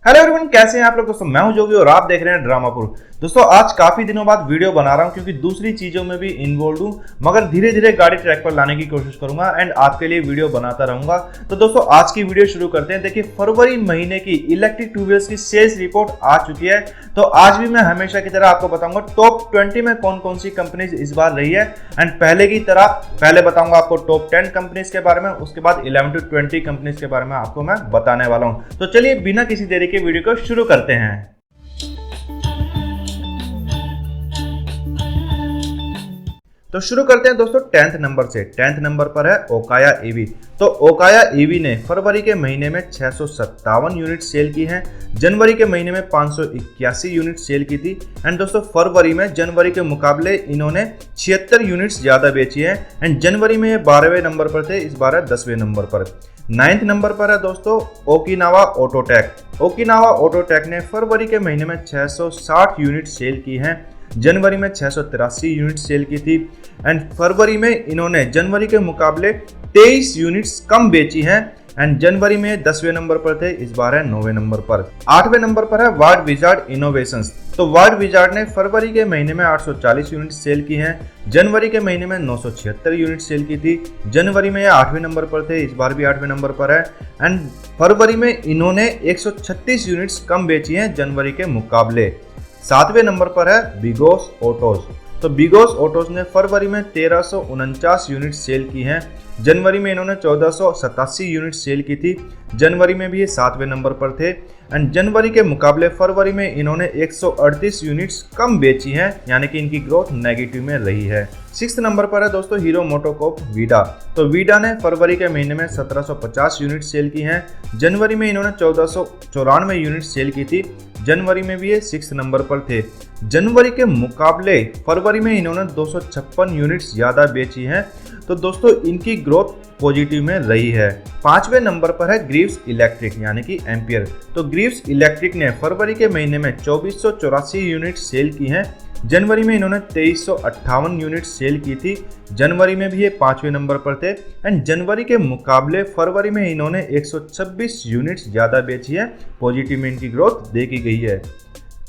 Hello everyone, कैसे हैं आप लोग। दोस्तों मैं हूं जोगी और आप देख रहे हैं ड्रामापुर। दोस्तों आज काफी दिनों बाद वीडियो बना रहा हूं क्योंकि दूसरी चीजों में भी इन्वॉल्व हूं, मगर धीरे धीरे गाड़ी ट्रैक पर लाने की कोशिश करूंगा एंड आपके लिए वीडियो बनाता रहूंगा। तो दोस्तों आज की वीडियो शुरू करते हैं। देखिए, फरवरी महीने की इलेक्ट्रिक टू व्हीलर्स की सेल्स रिपोर्ट आ चुकी है। तो आज भी मैं हमेशा की तरह आपको बताऊंगा टॉप 20 में कौन कौन सी कंपनीज इस बार रही है एंड पहले की तरह पहले बताऊंगा आपको टॉप 10 कंपनीज के बारे में, उसके बाद 11 to 20 कंपनीज के बारे में आपको मैं बताने वाला हूं। तो चलिए बिना किसी देरी के वीडियो को शुरू करते हैं। तो शुरू करते हैं दोस्तों 10th नंबर से। 10th नंबर पर है ओकाया ईवी। तो ओकाया ईवी ने फरवरी के महीने में 657 यूनिट सेल की हैं, जनवरी के महीने में 581 यूनिट सेल की थी एंड दोस्तों फरवरी में जनवरी के मुकाबले इन्होंने 76 यूनिट्स ज़्यादा बेची हैं एंड जनवरी में ये 12वें नंबर पर थे, इस बार है 10वें नंबर पर। 9th नंबर पर है दोस्तों ओकिनावा ऑटोटेक। ओकिनावा ऑटोटेक ने फरवरी के महीने में 660 यूनिट सेल की हैं, जनवरी में 683 यूनिट सेल की थी एंड फरवरी में इन्होंने जनवरी के मुकाबले 23 यूनिट्स कम बेची हैं एंड जनवरी में 10वें नंबर पर थे, इस बार है 9वें नंबर पर। 8वें नंबर पर है वर्ल्ड विजार्ड इनोवेशंस। तो वर्ल्ड विजार्ड ने फरवरी के महीने में 840 यूनिट सेल की हैं, जनवरी के महीने में 976 यूनिट सेल की थी, जनवरी में ये 8वें नंबर पर थे, इस बार भी 8वें नंबर पर है एंड फरवरी में इन्होंने 136 यूनिट्स कम बेची हैं जनवरी के मुकाबले। 7वें नंबर पर है बिगोस ऑटोज। तो बिगोस ऑटोज ने फरवरी में 1349 यूनिट सेल की हैं, जनवरी में इन्होंने 1487 यूनिट सेल की थी, जनवरी में भी ये 7वें नंबर पर थे एंड जनवरी के मुकाबले फरवरी में इन्होंने 138 यूनिट्स कम बेची हैं, यानी कि इनकी ग्रोथ नेगेटिव में रही है। 6th नंबर पर है दोस्तों हीरो मोटोकॉर्प वीडा। तो वीडा ने फरवरी के महीने में 1750 यूनिट सेल की हैं, जनवरी में इन्होंने 1494 यूनिट सेल की थी, जनवरी में भी ये 6th नंबर पर थे। जनवरी के मुकाबले फरवरी में इन्होंने 256 यूनिट्स ज़्यादा बेची हैं, तो दोस्तों इनकी ग्रोथ पॉजिटिव में रही है। 5वें नंबर पर है ग्रीव्स इलेक्ट्रिक यानी कि एम्पियर। तो ग्रीव्स इलेक्ट्रिक ने फरवरी के महीने में 2484 यूनिट सेल की हैं, जनवरी में इन्होंने 2358 यूनिट सेल की थी, जनवरी में भी ये 5वें नंबर पर थे एंड जनवरी के मुकाबले फरवरी में इन्होंने 126 यूनिट्स ज़्यादा बेची है, पॉजिटिव में इनकी ग्रोथ देखी गई है।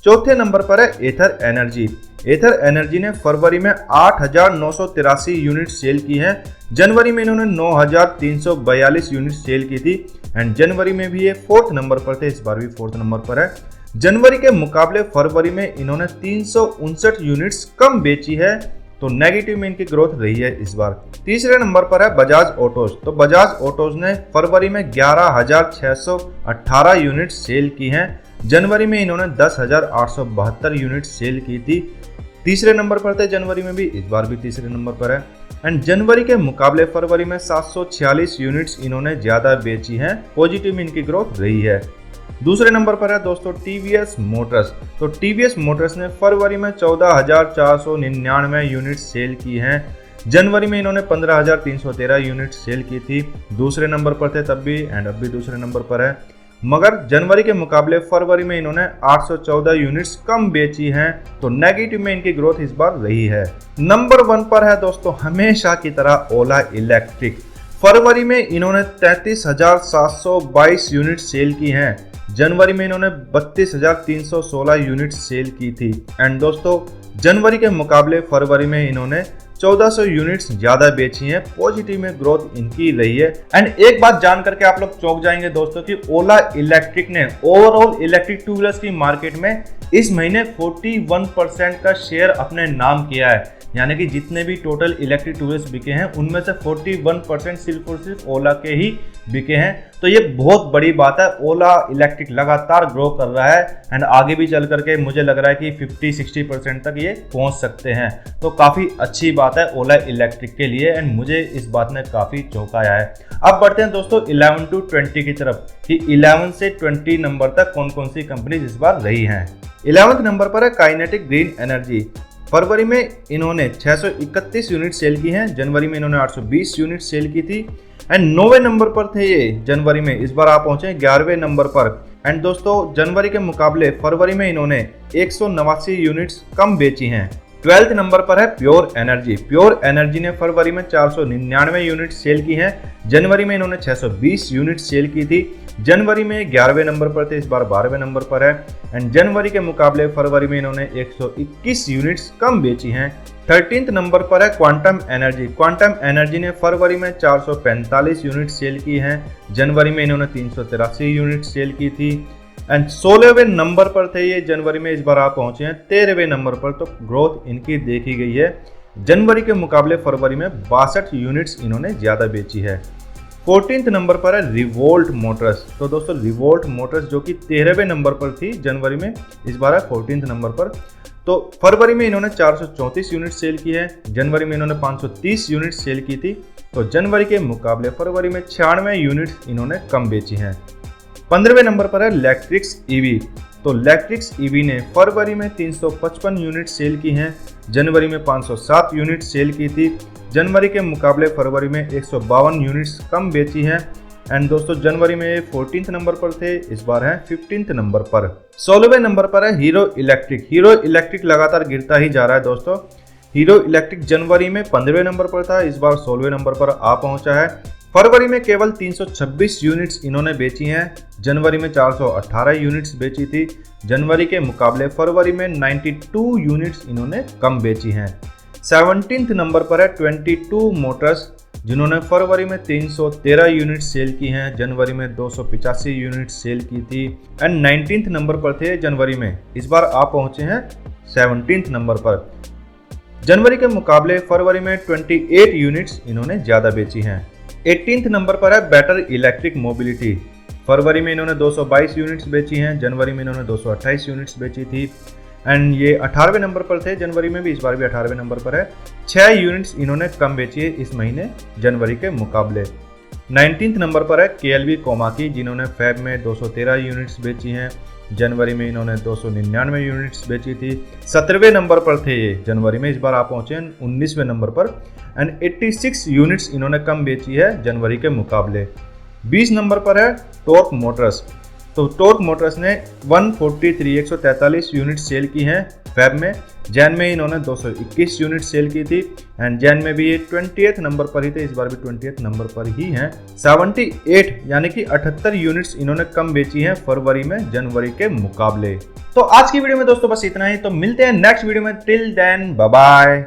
4थे नंबर पर है एथर एनर्जी। एथर एनर्जी ने फरवरी में 8983 यूनिट सेल की हैं, जनवरी में इन्होंने 9342 यूनिट सेल की थी एंड जनवरी में भी ये 4th नंबर पर थे, इस बार भी 4th नंबर पर है। जनवरी के मुकाबले फरवरी में इन्होंने 359 यूनिट्स कम बेची है, तो नेगेटिव में इनकी ग्रोथ रही है इस बार। 3रे नंबर पर है बजाज ऑटोज। तो बजाज ऑटोज ने फरवरी में 11618 यूनिट सेल की हैं, जनवरी में इन्होंने 10,872 यूनिट सेल की थी, 3रे नंबर पर थे जनवरी में भी, इस बार भी 3रे नंबर पर है एंड जनवरी के मुकाबले फरवरी में 746 यूनिट्स इन्होंने ज़्यादा बेची हैं, पॉजिटिव में इनकी ग्रोथ रही है। 2रे नंबर पर है दोस्तों टीवीएस मोटर्स। तो टीवीएस मोटर्स ने फरवरी में 14,499 यूनिट सेल की हैं, जनवरी में इन्होंने 15,313 यूनिट सेल की थी, 2रे नंबर पर थे तब भी एंड अब भी 2रे नंबर पर है, मगर जनवरी के मुकाबले फरवरी में इन्होंने 814 यूनिट्स कम बेची हैं, तो नेगेटिव में इनकी ग्रोथ इस बार रही है। नंबर 1 पर है दोस्तों हमेशा की तरह ओला इलेक्ट्रिक। फरवरी में इन्होंने 33,722 यूनिट सेल की हैं, जनवरी में इन्होंने 32,316 यूनिट सेल की थी एंड दोस्तों जनवरी के मुकाबले फरवरी में इन्होंने 1400 यूनिट्स ज्यादा बेची हैं, पॉजिटिव में ग्रोथ इनकी रही है। एंड एक बात जान करके आप लोग चौंक जाएंगे दोस्तों कि ओला इलेक्ट्रिक ने ओवरऑल इलेक्ट्रिक टू व्हीलर्स की मार्केट में इस महीने 41% का शेयर अपने नाम किया है, यानी कि जितने भी टोटल इलेक्ट्रिक टू व्हीलर्स बिके हैं उनमें से 41% सिर्फ और सिर्फ ओला के ही बिके हैं। तो ये बहुत बड़ी बात है, ओला इलेक्ट्रिक लगातार ग्रो कर रहा है एंड आगे भी चल करके मुझे लग रहा है कि 50-60% तक ये पहुंच सकते हैं, तो काफ़ी अच्छी बात है ओला इलेक्ट्रिक के लिए एंड मुझे इस बात ने काफ़ी चौंकाया है। अब बढ़ते हैं दोस्तों 11 to 20 की तरफ कि 11 से 20 नंबर तक कौन कौन सी कंपनीज इस बार रही हैं। 11वें नंबर पर है काइनेटिक ग्रीन एनर्जी। फरवरी में इन्होंने 631 यूनिट सेल की हैं, जनवरी में इन्होंने 820 यूनिट सेल की थी एंड 9वें नंबर पर थे ये जनवरी में, इस बार आप पहुंचे 11वें नंबर पर एंड दोस्तों जनवरी के मुकाबले फरवरी में इन्होंने 189 यूनिट्स कम बेची हैं, 12th नंबर पर है प्योर एनर्जी। प्योर एनर्जी ने फरवरी में 499 यूनिट सेल की हैं। जनवरी में इन्होंने 620 यूनिट सेल की थी। जनवरी में 11वें नंबर पर थे, इस बार 12वें नंबर पर है। एंड जनवरी के मुकाबले फरवरी में इन्होंने 121 यूनिट्स कम बेची हैं। 13th नंबर पर है क्वांटम एनर्जी। क्वांटम एनर्जी ने फरवरी में 445 यूनिट सेल की हैं। जनवरी में इन्होंने 383 यूनिट सेल की थी। एंड 16वें नंबर पर थे ये जनवरी में, इस बार आप पहुंचे हैं 13वें नंबर पर। तो ग्रोथ इनकी देखी गई है। जनवरी के मुकाबले फरवरी में 62 यूनिट्स इन्होंने ज़्यादा बेची है। 14th नंबर पर है रिवोल्ट मोटर्स। तो दोस्तों रिवोल्ट मोटर्स जो कि 13वें नंबर पर थी जनवरी में, इस बार है 14th नंबर पर। तो फरवरी में इन्होंने 434 यूनिट सेल की है। जनवरी में इन्होंने 530 यूनिट सेल की थी। तो जनवरी के मुकाबले फरवरी में 96 यूनिट्स इन्होंने कम बेची हैं। 15वें नंबर पर है इलेक्ट्रिक्स ईवी। तो इलेक्ट्रिक्स ईवी ने फरवरी में 355 यूनिट सेल की हैं। जनवरी में 507 यूनिट सेल की थी। जनवरी के मुकाबले फरवरी में 152 यूनिट्स कम बेची हैं। एंड दोस्तों जनवरी में 14th नंबर पर थे, इस बार है 15th नंबर पर। 16वें नंबर पर है हीरो इलेक्ट्रिक। हीरो इलेक्ट्रिक लगातार गिरता ही जा रहा है दोस्तों। हीरो इलेक्ट्रिक जनवरी में 15वें नंबर पर था, इस बार 16वें नंबर पर आ पहुंचा है। फरवरी में केवल 326 यूनिट्स इन्होंने बेची हैं। जनवरी में 418 यूनिट्स बेची थी। जनवरी के मुकाबले फरवरी में 92 यूनिट्स इन्होंने कम बेची हैं। 17th नंबर पर है 22 मोटर्स, जिन्होंने फरवरी में 313 यूनिट सेल की हैं। जनवरी में 285 यूनिट सेल की थी। एंड 19th नंबर पर थे जनवरी में, इस बार आप पहुंचे हैं 17th नंबर पर। जनवरी के मुकाबले फरवरी में 28 यूनिट्स इन्होंने ज़्यादा बेची हैं। 18th नंबर पर है बेटर इलेक्ट्रिक मोबिलिटी। फरवरी में इन्होंने 222 यूनिट्स बेची हैं। जनवरी में इन्होंने 228 यूनिट्स बेची थी। एंड ये 18वें नंबर पर थे जनवरी में भी, इस बार भी 18वें नंबर पर है। 6 यूनिट्स इन्होंने कम बेची है इस महीने जनवरी के मुकाबले। 19th नंबर पर है KLV कोमाकी, जिन्होंने फेब में 213 यूनिट्स बेची हैं। जनवरी में इन्होंने 299 यूनिट्स बेची थी। 17वें नंबर पर थे ये जनवरी में, इस बार आप पहुंचे हैं 19वें नंबर पर। एंड 86 यूनिट्स इन्होंने कम बेची है जनवरी के मुकाबले। 20 नंबर पर है टॉर्क मोटर्स। तो टॉर्क मोटर्स ने 143 यूनिट सेल की हैं फेब में। जैन में इन्होंने 221 यूनिट सेल की थी। एंड जैन में भी ये 20th नंबर पर ही थे, इस बार भी 20th नंबर पर ही हैं। 78 यानी कि 78 यूनिट्स इन्होंने कम बेची हैं फरवरी में जनवरी के मुकाबले। तो आज की वीडियो में दोस्तों बस इतना ही। तो मिलते हैं नेक्स्ट वीडियो में। Till then bye bye.